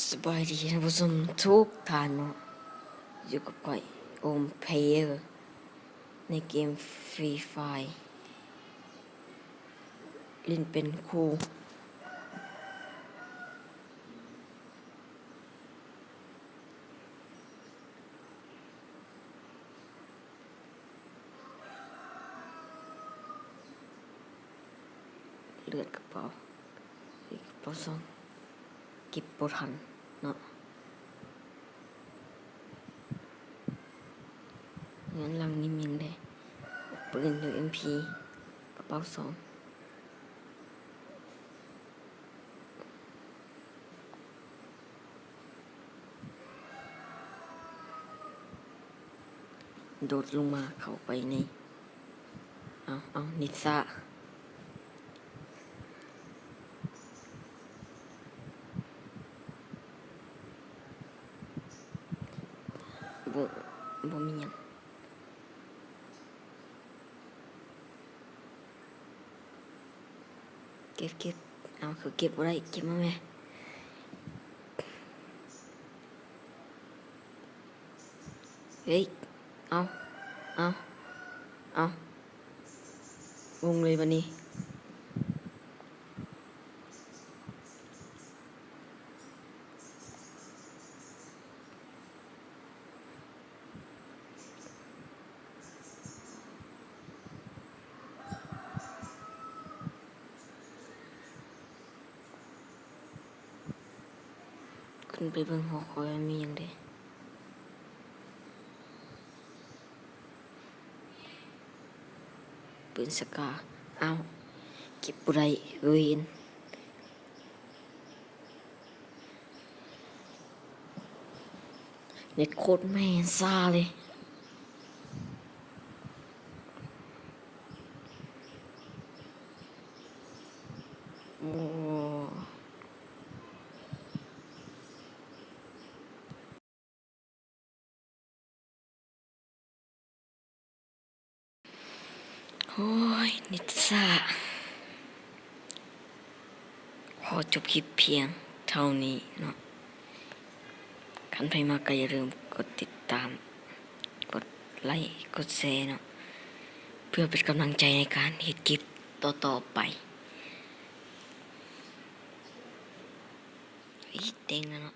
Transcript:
สบายดีท่านผู้ชมทุกท่านเนาะอยู่กับก้อยโอมเพลเยอร์ในเกมฟรีไฟเล่นเป็นครูเลือดกระเป๋าอีกกระเป๋าสองเก็บปทันเนาะงั้นลังนี้มีได้ปืน UMP กระเป๋าสองโดดลงมาเข้าไปในเอานิซ่าบ่มีหยังเก็บเอาคือเก็บอะไรเก็บมาไหมเฮ้ยเอางงเลยวันนี้ขึ้นไปเบิ่งหอคอยมีอย่างเด้ปืนสกาเอาเก็บบุไรเวนเน็ตโคตรแม่ซาเลยโอ้ยนิสซาขอจบคลิปเพียงเท่านี้เนาะคันใครมาก็อย่าลืมกดติดตามกดไลค์กดแชร์เนาะเพื่อเป็นกำลังใจในการเฮ็ดคลิปต่อไปอีเต็งนะเนาะ